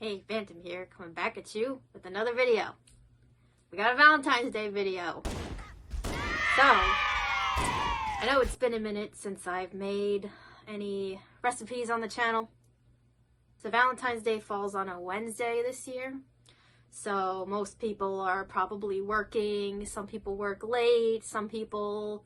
Hey, Phantom here, coming back at you with another video. We got a Valentine's Day video. So, I know it's been a minute since I've made any recipes on the channel. So Valentine's Day falls on a Wednesday this year. So most people are probably working, some people work late, some people,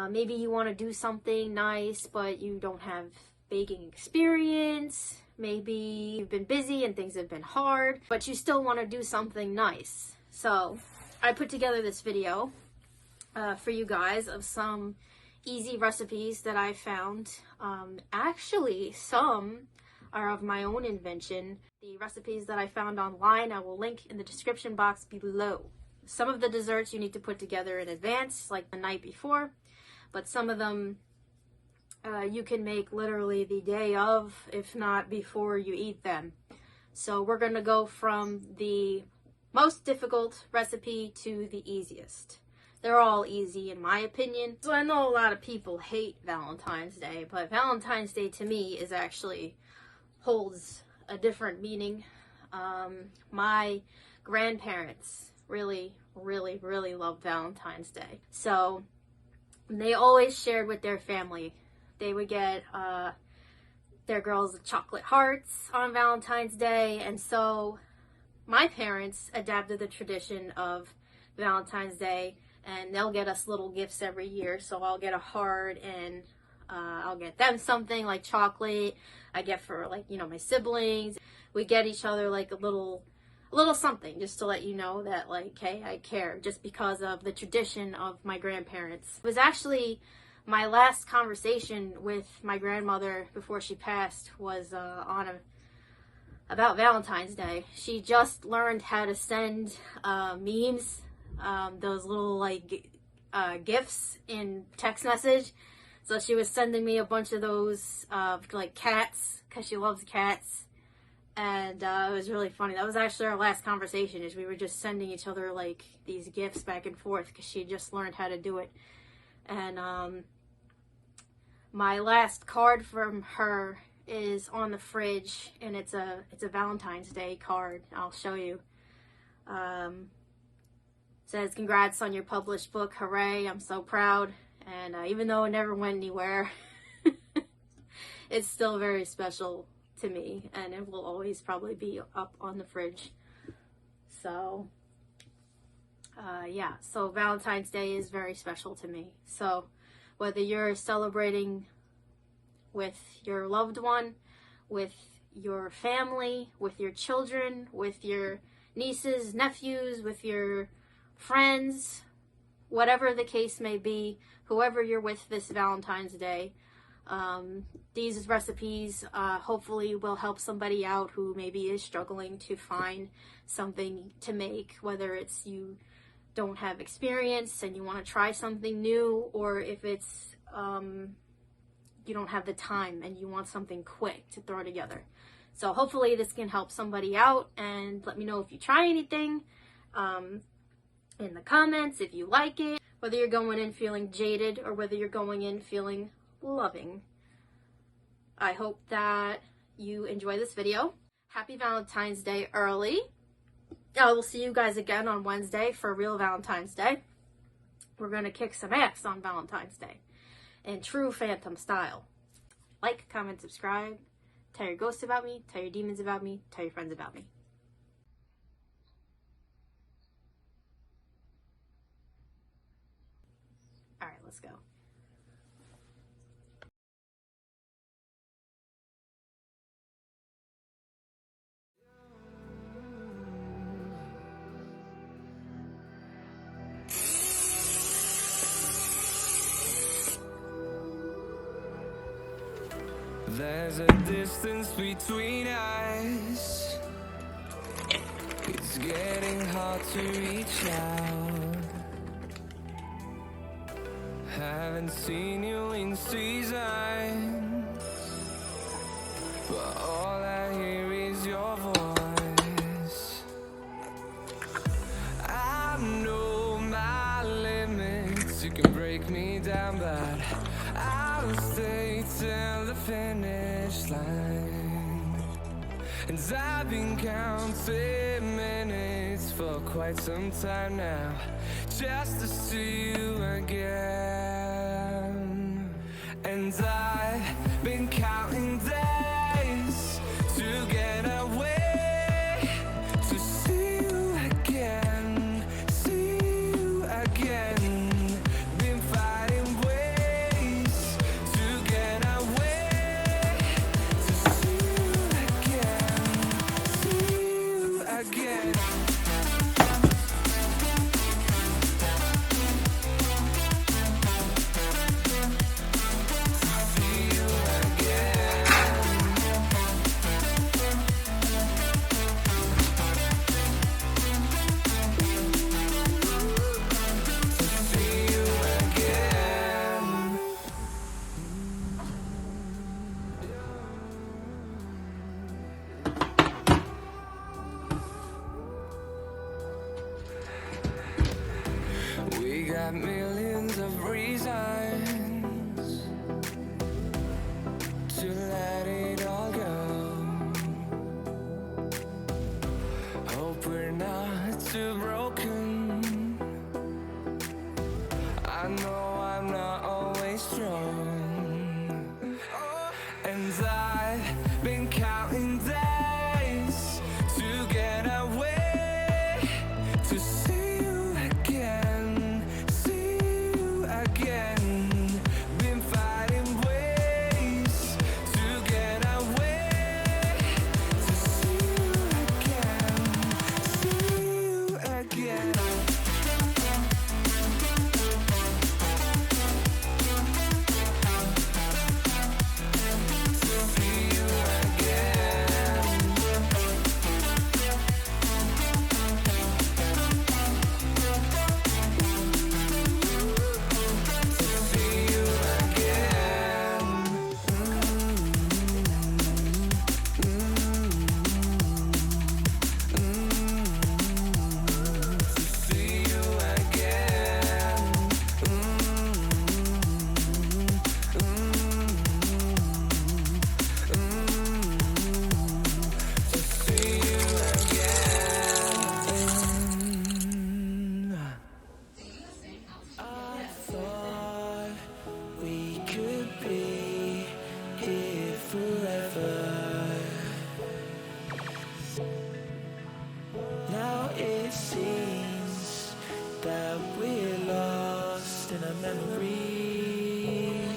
maybe you want to do something nice, but you don't have baking experience. Maybe you've been busy and things have been hard, but you still want to do something nice. So I put together this video for you guys of some easy recipes that I found. Actually, some are of my own invention. The recipes that I found online, I will link in the description box below. Some of the desserts you need to put together in advance, like the night before, but some of them you can make literally the day of, if not before you eat them. So we're going to go from the most difficult recipe to the easiest. They're all easy in my opinion. So I know a lot of people hate Valentine's Day, but Valentine's Day to me is actually holds a different meaning. My grandparents really loved Valentine's Day. So they always shared with their family. They would get their girls chocolate hearts on Valentine's Day. And so my parents adapted the tradition of Valentine's Day, and they'll get us little gifts every year. So I'll get a heart, and I'll get them something like chocolate. I get for, like, you know, my siblings. We get each other like a little something just to let you know that, like, hey, I care, just because of the tradition of my grandparents. It was actually my last conversation with my grandmother before she passed was about Valentine's Day. She just learned how to send memes, those little like gifts in text message. So she was sending me a bunch of those like cats, because she loves cats. And it was really funny. That was actually our last conversation, is we were just sending each other like these gifts back and forth, because she just learned how to do it. And my last card from her is on the fridge, and it's a Valentine's Day card. I'll show you. It says, "Congrats on your published book. Hooray, I'm so proud." And even though it never went anywhere, it's still very special to me, and it will always probably be up on the fridge. So yeah, so Valentine's Day is very special to me. So whether you're celebrating with your loved one, with your family, with your children, with your nieces, nephews, with your friends, whatever the case may be, whoever you're with this Valentine's Day, these recipes hopefully will help somebody out who maybe is struggling to find something to make, whether it's you don't have experience and you want to try something new, or if it's you don't have the time and you want something quick to throw together. So hopefully this can help somebody out, and let me know if you try anything in the comments, if you like it, whether you're going in feeling jaded or whether you're going in feeling loving. I hope that you enjoy this video. Happy Valentine's Day early. I will see you guys again on Wednesday for real Valentine's Day. We're going to kick some ass on Valentine's Day in true Phantom style. Like, comment, subscribe. Tell your ghosts about me. Tell your demons about me. Tell your friends about me. Alright, let's go. There's a distance between us. It's getting hard to reach out. Haven't seen you in seasons, but all I hear is your voice. I know my limits. You can break me down, but I'll stay till the finish line. And I've been counting minutes for quite some time now, just to see you again. And I've been counting days to get away, to see you again, see you again. Been fighting ways to get away, to see you again, see you again. We got millions of reasons to let it all go. Hope we're not too broken. I know I'm not always strong. And I've been counting days to get away, to see you again, see you again. Been fighting ways to get away, to see you again, see you again. Now it seems that we're lost in a memory.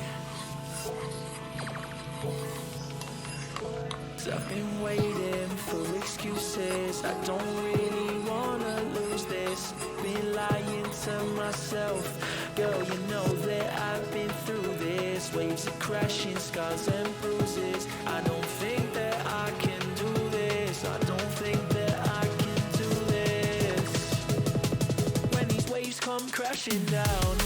'Cause I've been waiting for excuses. I don't really wanna lose this. Been lying to myself. Girl, you know that I've been through this. Waves of crashing, scars and bruises. I don't think that I can do this. I don't think that I can do this. When these waves come crashing down,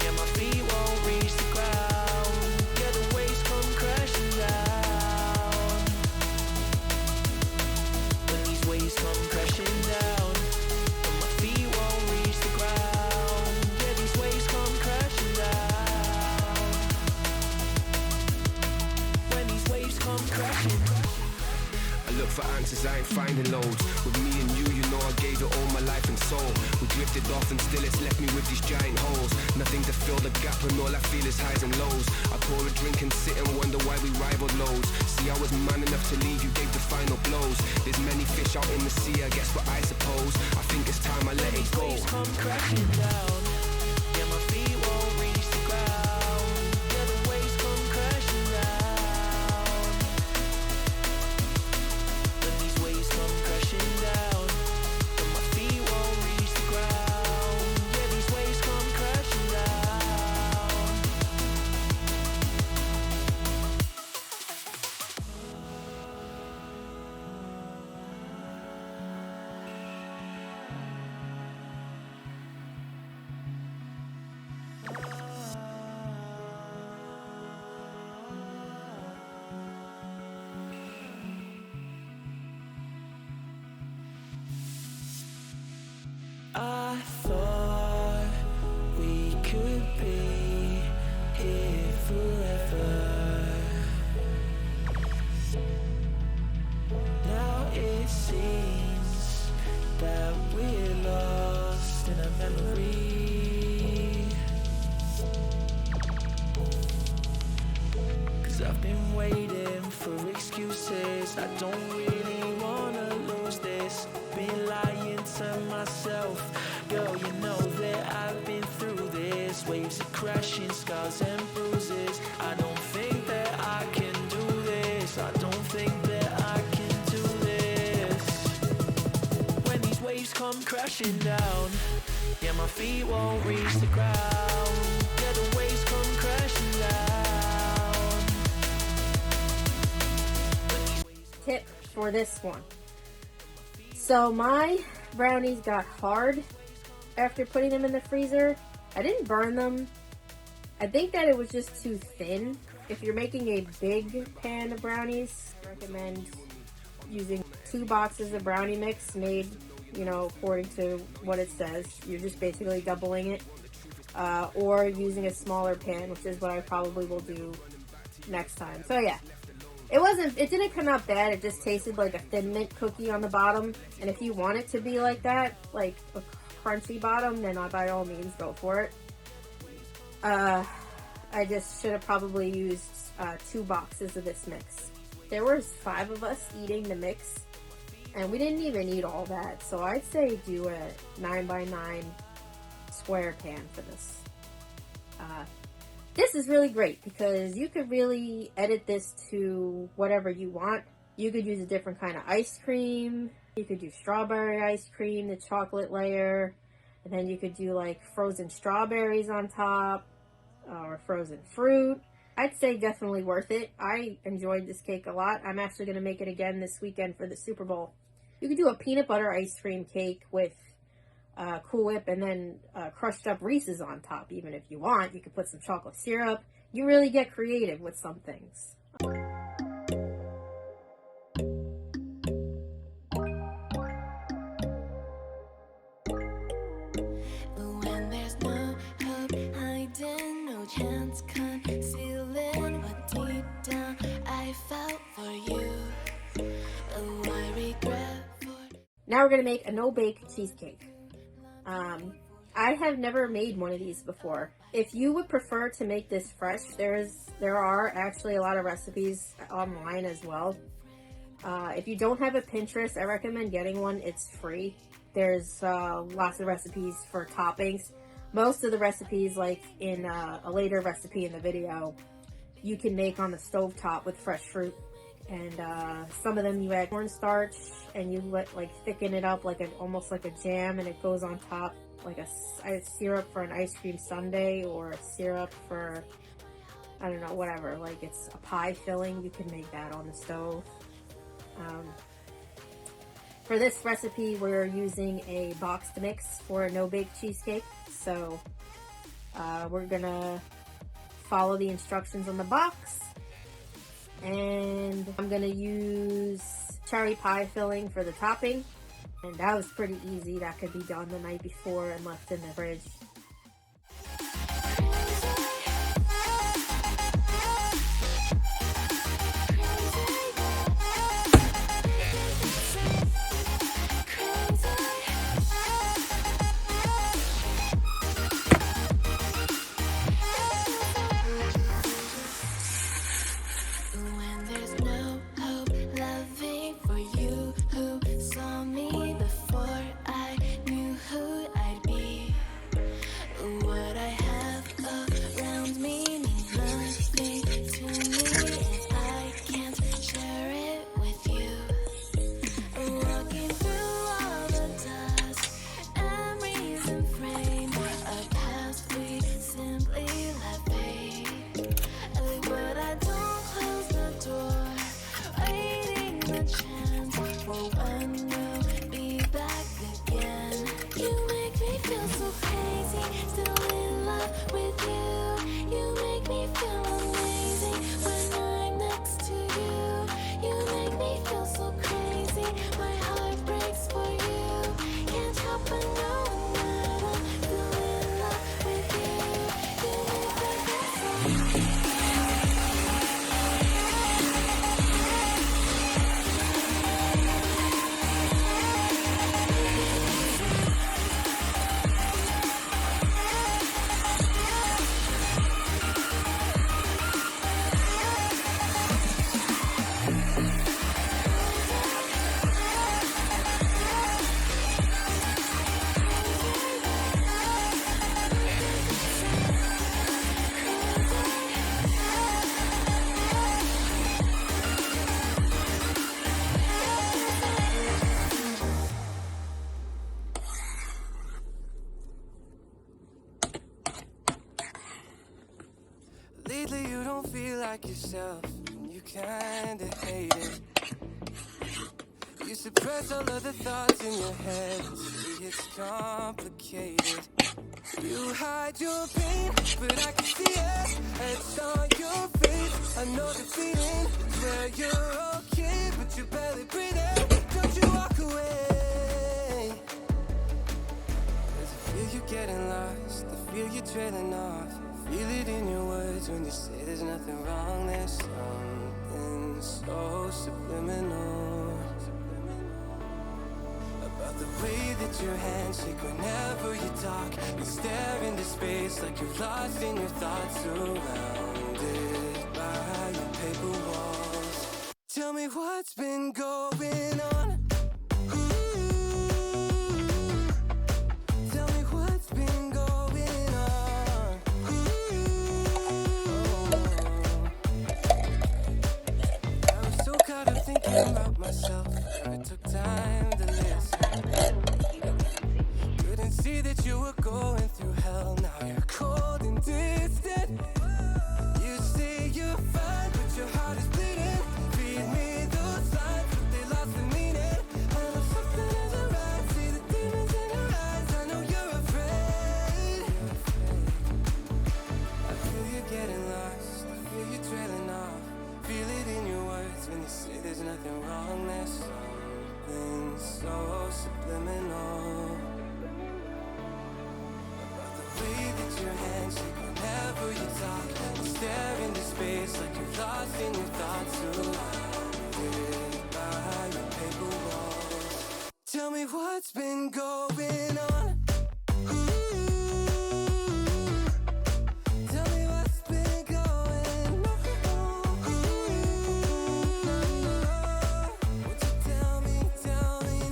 yeah, my feet won't reach the ground. Yeah, the waves come crashing down. When these waves come crashing down, and my feet won't reach the ground. Yeah, these waves come crashing down. When these waves come crashing. I look for answers, I ain't finding loads. With me and you know I gave it all my life and soul. We drifted off and still it's left me with these giant holes. Nothing to fill the gap and all I feel is highs and lows. I pour a drink and sit and wonder why we rivaled loads. See, I was man enough to leave, you gave the final blows. There's many fish out in the sea, I guess what I suppose. I think it's time I let it go. Waves come crashing down. Yeah, my feet won't reach the ground. Yeah, the waves come crashing down. When these waves come crashing down, and my feet won't reach the ground. Yeah, these waves come crashing down. seems that we're lost in a memory. 'Cause I've been waiting for excuses. I don't really wanna lose this. Been lying to myself. Girl, you know that I've been through this. Waves of crashing, scars and bruises. I don't think that I can do this. I don't think that I can do this. When these waves come crashing down, yeah, my feet won't reach the ground. Yeah, the waves come crashing down. Tip for this one. So my brownies got hard after putting them in the freezer. I didn't burn them. I think that it was just too thin. If you're making a big pan of brownies, I recommend using 2 boxes of brownie mix made, you know, according to what it says. You're just basically doubling it. Or using a smaller pan, which is what I probably will do next time. So yeah. It didn't come out bad. It just tasted like a Thin Mint cookie on the bottom. And if you want it to be like that, like a crunchy bottom, then by all means go for it. I just should have probably used 2 boxes of this mix. There was 5 of us eating the mix, and we didn't even eat all that. So I'd say do a 9x9 square pan for this. This is really great because you could really edit this to whatever you want. You could use a different kind of ice cream. You could do strawberry ice cream, the chocolate layer, and then you could do like frozen strawberries on top or frozen fruit. I'd say definitely worth it. I enjoyed this cake a lot. I'm actually going to make it again this weekend for the Super Bowl. You could do a peanut butter ice cream cake with Cool Whip and then crushed up Reese's on top, even if you want. You could put some chocolate syrup. You really get creative with some things. When there's no hope hiding, no chance concealing what deep down I felt for you. Oh, I regret for... Now we're going to make a no-bake cheesecake. I have never made one of these before. If you would prefer to make this fresh, there are actually a lot of recipes online as well. If you don't have a Pinterest, I recommend getting one. It's free. There's lots of recipes for toppings. Most of the recipes, like in a later recipe in the video, you can make on the stovetop with fresh fruit. And some of them you add cornstarch and you like thicken it up like almost like a jam, and it goes on top like a syrup for an ice cream sundae, or a syrup for, I don't know, whatever, like it's a pie filling. You can make that on the stove. For this recipe, we're using a boxed mix for a no-bake cheesecake. So we're gonna follow the instructions on the box. And I'm gonna use cherry pie filling for the topping. And that was pretty easy. That could be done the night before and left in the fridge. When there's no hope loving for you who saw me before I knew who I'd be. What I have around me means nothing to me if I can't share it with you. Walking through all the dust, memories and framed, a past we simply let fade. But I don't close the door, waiting the chance for when we'll be back again. You make me feel so crazy, still in love with you. You make me feel amazing when I'm next to you. You make me feel so crazy, my heart breaks for you. Can't help but know that I'm still in love with you. You make me feel so like yourself, and you kinda hate it. You suppress all of the thoughts in your head, see it's complicated. You hide your pain, but I can see it. It's on your face. I know the feeling. Swear you're okay, but you're barely breathing. Don't you walk away. Cause I feel you getting lost. I feel you trailing off. Feel it in your words when you say there's nothing wrong. There's something so subliminal about the way that your hands shake whenever you talk. You stare into space like you're lost in your thoughts, surrounded by your paper walls. Tell me what's been going on. Tell me what's been going on. I was so caught up thinking about myself, never took time to listen. Couldn't see that you were going through hell. Now you're cold and distant. You say you're fine, but your heart is bleeding. Feed me those signs, but they lost the meaning. I know something isn't right. See the demons in your eyes. I know you're afraid. I feel you getting lost. I feel you trailing off. Feel it in your words when you say there's nothing wrong. There's something so subliminal about the way that your hands shake whenever you talk. You stare into space like you're lost in your thoughts, surrounded by your paper walls. Tell me what's been going on. Tell me what's been going on. Won't you tell me now? You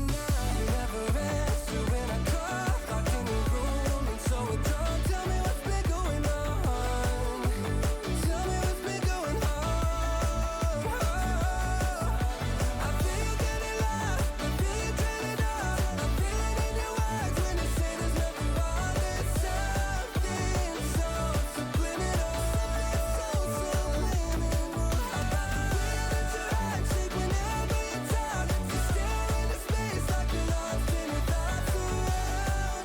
never answer when I call, locked in your room and so withdrawn. Tell me what's been going on. Tell me what's been going on. I feel you getting lost, I feel you draining off. I feel it in your eyes when you say there's nothing wrong. There's something so subliminal, something so subliminal about the way that your eyes shake whenever you talk. You stare into space like you're lost in your thoughts, surrounded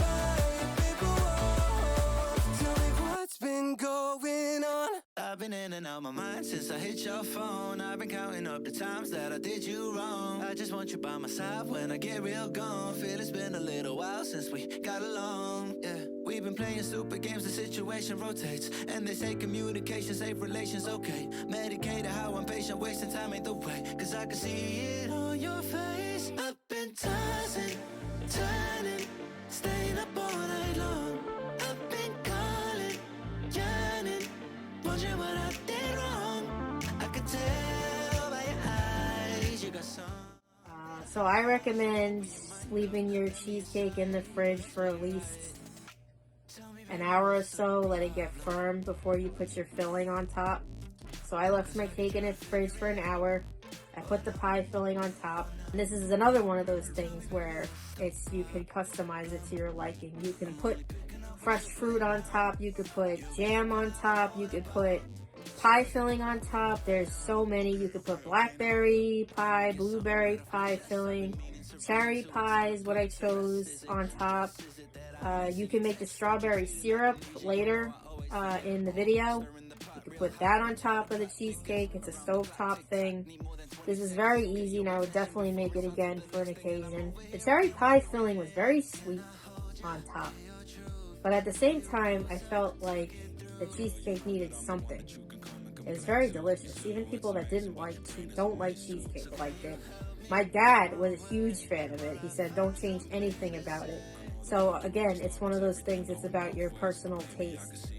by your paper walls. Tell me what's been going on. I've been in and out my mind since I hit your phone. I've been counting up the times that I did you wrong. I just want you by my side when I get real gone. Feel it's been a little while since we got along. Yeah, we've been playing stupid games, the situation rotates. And they say communication, safe relations, okay. Medicated how I'm patient, wasting time ain't the way. Cause I can see it on your face. I've been tossing, turning, staying up all night long. I've been calling, yearning, wondering what I did wrong. I could tell by your eyes you got some. So I recommend leaving your cheesecake in the fridge for at least an hour or so. Let it get firm before you put your filling on top. So I left my cake in the fridge for an hour. I put the pie filling on top. And this is another one of those things where you can customize it to your liking. You can put fresh fruit on top. You could put jam on top. You could put pie filling on top. There's so many. You could put blackberry pie, blueberry pie filling, cherry pie is what I chose on top. You can make the strawberry syrup later in the video. You can put that on top of the cheesecake. It's a stovetop thing. This is very easy, and I would definitely make it again for an occasion. The cherry pie filling was very sweet on top, but at the same time, I felt like the cheesecake needed something. It was very delicious. Even people that don't like cheesecake liked it. My dad was a huge fan of it. He said, don't change anything about it. So again, it's one of those things, it's about your personal taste.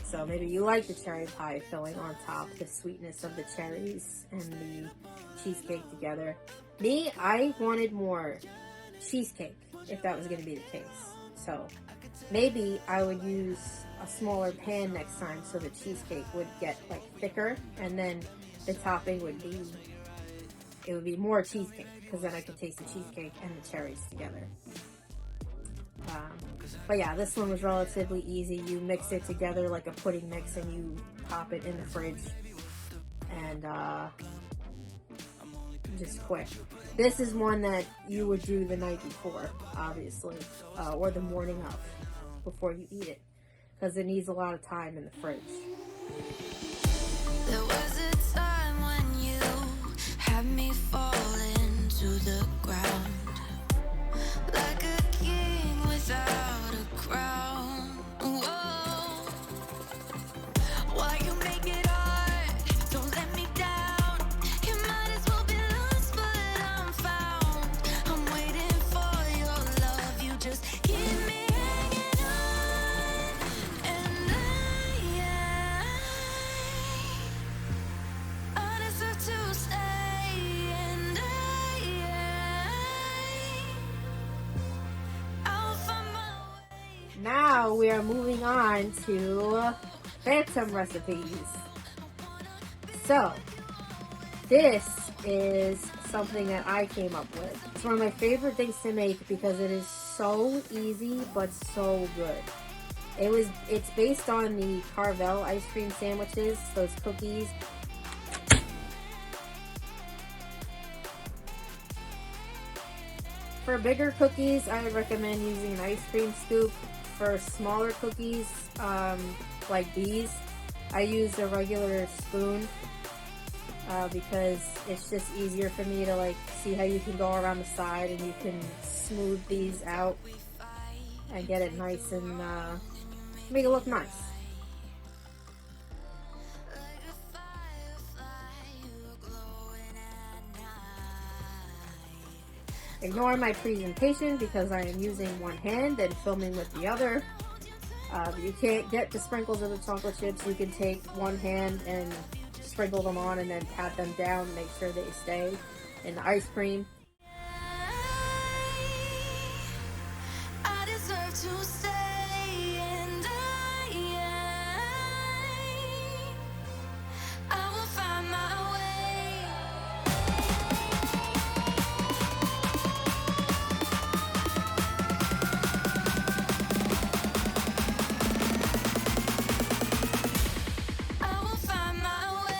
So maybe you like the cherry pie filling on top, the sweetness of the cherries and the cheesecake together. Me, I wanted more cheesecake if that was going to be the case. So maybe I would use a smaller pan next time so the cheesecake would get like thicker, and then the topping would be more cheesecake, because then I could taste the cheesecake and the cherries together. But yeah, this one was relatively easy. You mix it together like a pudding mix, and you pop it in the fridge and just quick. This is one that you would do the night before, obviously, or the morning of, before you eat it, because it needs a lot of time in the fridge. There was a time when you had me fall into the ground, like a king without a crown. Whoa. Why you make it hard? Don't let me down. You might as well be lost, but I'm found. I'm waiting for your love. You just keep me hanging on, and I deserve to stay, and I'll find my way. Now we are moving on to phantom recipes. So, this is something that I came up with. It's one of my favorite things to make because it is so easy but so good. It's based on the Carvel ice cream sandwiches, those cookies. For bigger cookies, I would recommend using an ice cream scoop. For smaller cookies, like these, I use a regular spoon because it's just easier for me to like see how you can go around the side and you can smooth these out and get it nice and make it look nice. Ignore my presentation because I am using one hand and filming with the other. You can't get the sprinkles of the chocolate chips. You can take one hand and sprinkle them on and then pat them down, make sure they stay in the ice cream. I deserve to stay, and I will find my way. I will find my way.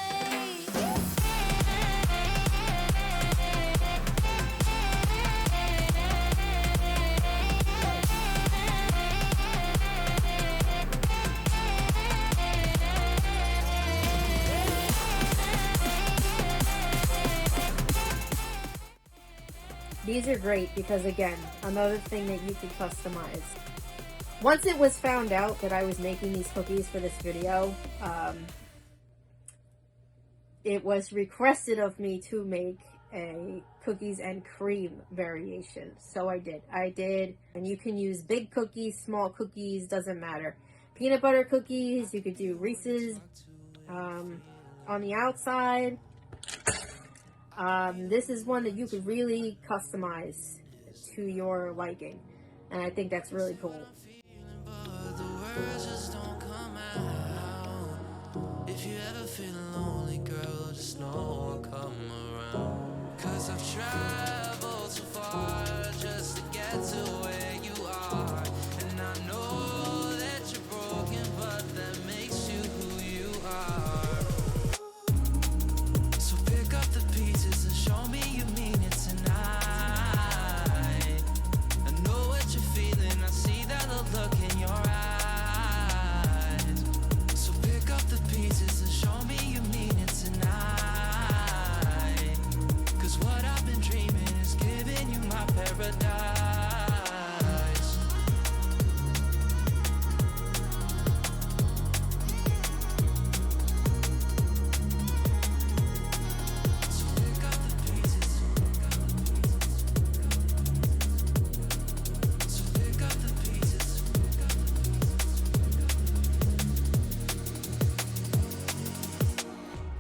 These are great because, again, another thing that you can customize. Once it was found out that I was making these cookies for this video, it was requested of me to make a cookies and cream variation. So I did. And you can use big cookies, small cookies, doesn't matter. Peanut butter cookies, you could do Reese's on the outside. This is one that you could really customize to your liking. And I think that's really cool. But the words just don't come out. If you ever feel lonely, girl, just know I'll come around. 'Cause I've traveled so far just to get to where you are. And I know that you're broken, but that makes you who you are. So pick up the pieces and show me you mean it tonight. I know what you're feeling, I see that look in your eyes. So pick up the pieces and show me you mean it tonight. 'Cause what I've been dreaming is giving you my paradise. So pick up the pieces. So pick up the pieces.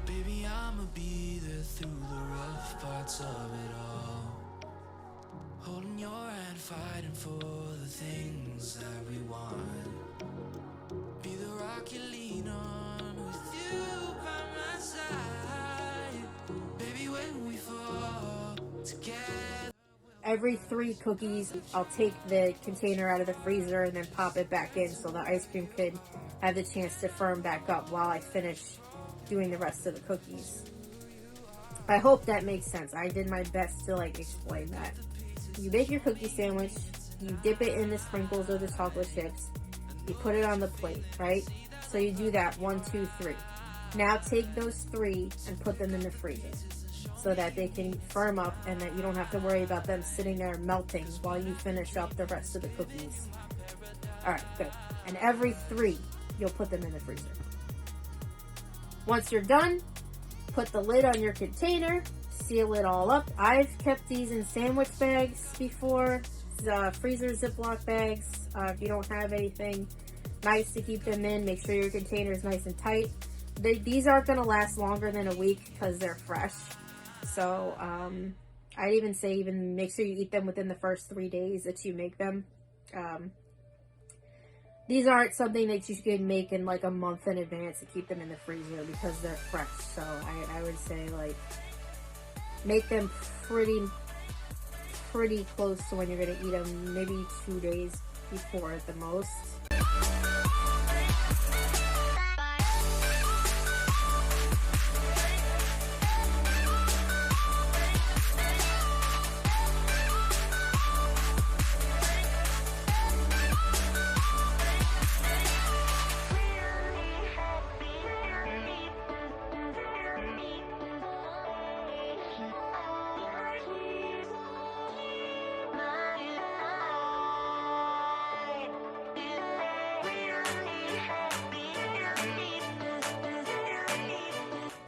Baby, I'ma be there through the rough parts of it all. Holding your hand, fighting for the things that we want. Be the rock you lean on with you by my side. Baby, when we fall together. every 3 cookies, I'll take the container out of the freezer and then pop it back in so the ice cream could have the chance to firm back up while I finish doing the rest of the cookies. I hope that makes sense. I did my best to like explain that. You make your cookie sandwich, you dip it in the sprinkles or the chocolate chips, you put it on the plate, right? So you do that 1, 2, 3. Now take those 3 and put them in the freezer so that they can firm up and that you don't have to worry about them sitting there melting while you finish up the rest of the cookies. Alright, good. And every 3, you'll put them in the freezer. Once you're done, put the lid on your container, seal it all up. I've kept these in sandwich bags before, freezer Ziploc bags. If you don't have anything nice to keep them in, make sure your container is nice and tight. These aren't going to last longer than a week because they're fresh. So, I'd even say make sure you eat them within the first 3 days that you make them. These aren't something that you should make in like a month in advance to keep them in the freezer because they're fresh. So I would say like make them pretty close to when you're going to eat them, maybe 2 days before at the most.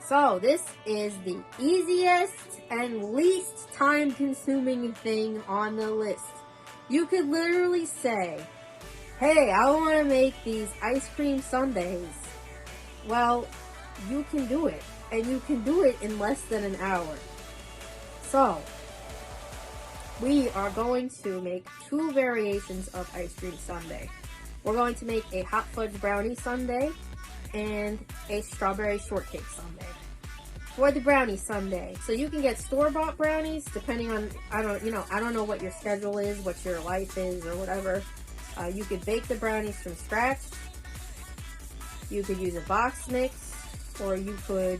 So this is the easiest and least time consuming thing on the list. You could literally say, hey, I want to make these ice cream sundaes. Well, you can do it, and you can do it in less than an hour. So we are going to make 2 variations of ice cream sundae. We're going to make a hot fudge brownie sundae and a strawberry shortcake sundae. For the brownie sundae, so you can get store-bought brownies depending on, I don't know what your schedule is, what your life is, or whatever. You could bake the brownies from scratch. You could use a box mix, or you could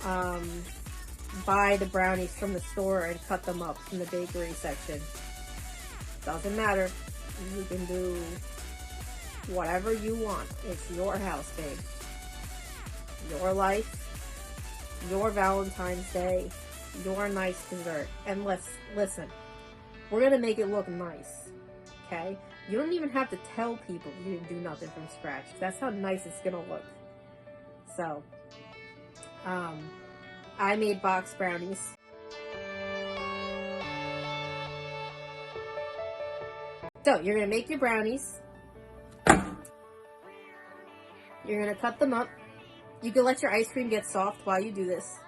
buy the brownies from the store and cut them up from the bakery section. Doesn't matter. You can do whatever you want. It's your house, babe. Your life. Your Valentine's Day, your nice dessert. And listen, we're going to make it look nice, okay? You don't even have to tell people you didn't do nothing from scratch. That's how nice it's going to look. So, I made box brownies. So, you're going to make your brownies. You're going to cut them up. You can let your ice cream get soft while you do this.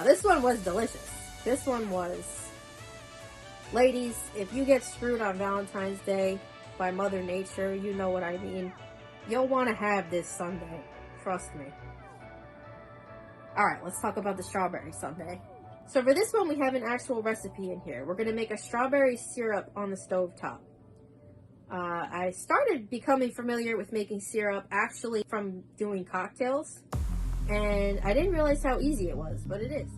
This one was delicious. This one was Ladies, if you get screwed on Valentine's Day by Mother Nature, you know what I mean. You'll want to have this sundae. Trust me. Alright, let's talk about the strawberry sundae. So for this one, we have an actual recipe in here. We're going to make a strawberry syrup on the stovetop. I started becoming familiar with making syrup actually from doing cocktails. And I didn't realize how easy it was, but it is.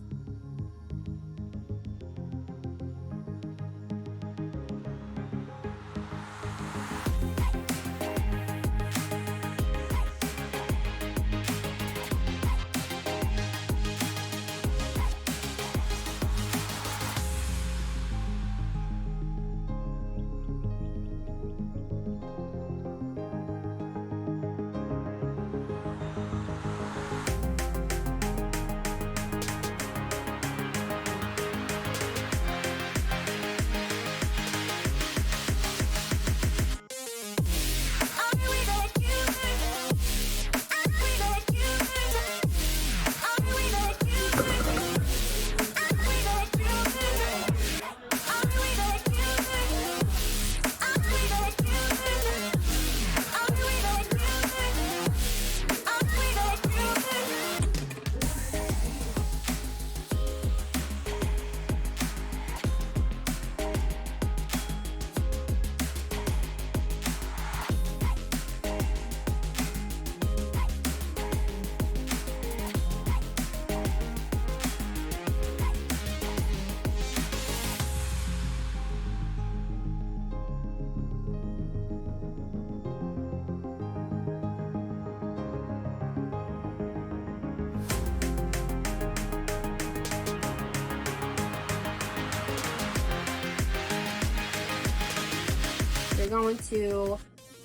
You're going to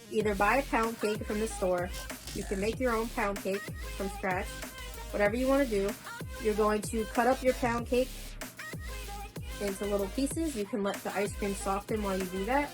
either buy a pound cake from the store. You can make your own pound cake from scratch. Whatever you want to do. You're going to cut up your pound cake into little pieces. You can let the ice cream soften while you do that.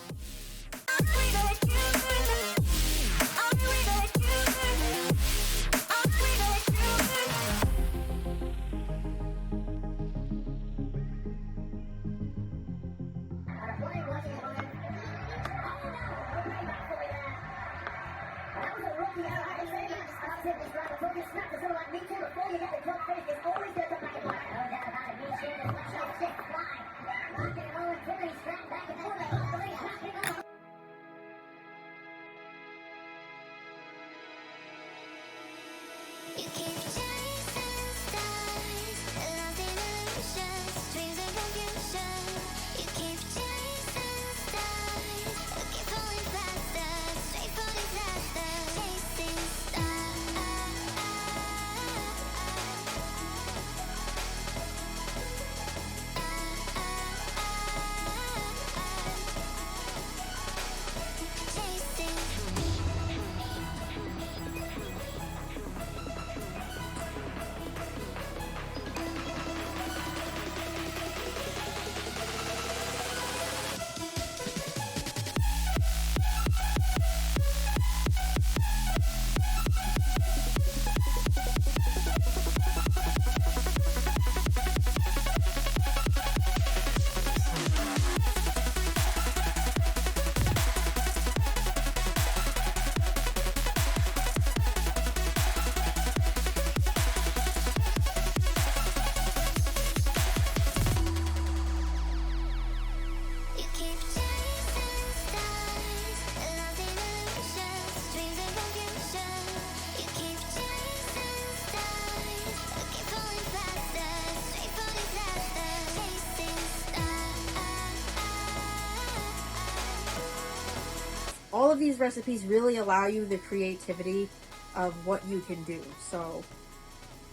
All of these recipes really allow you the creativity of what you can do. So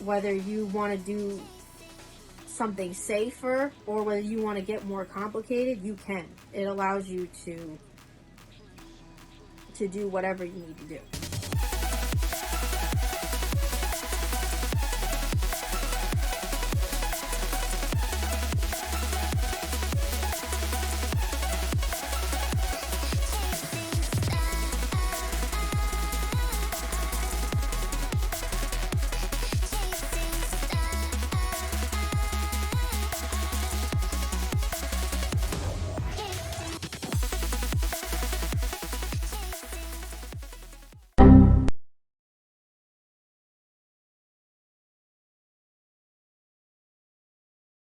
whether you want to do something safer or whether you want to get more complicated, you can. It allows you to do whatever you need to do.